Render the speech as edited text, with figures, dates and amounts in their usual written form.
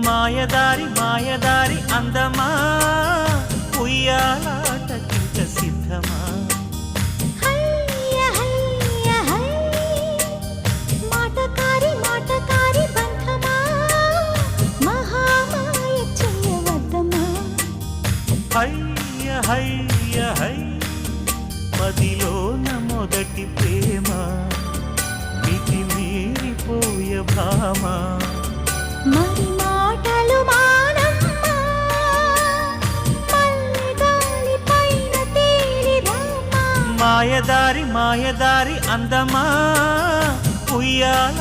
మాయదారి మాయదారి అందమా ఉయ్యాలాటకింక సిద్ధమా మాటకారి మాటకారి బంధమా మహామాయ చెయ్యవద్దమా హయ్య హయ్య హై మదిలోన మొదటి ప్రేమ మితి మీరిపోయ భామ మరి మాటలు మానమ్మా మల్లెగాలి పైన తేలి రామా మాయదారి మాయదారి అందమా ఉయ్యాల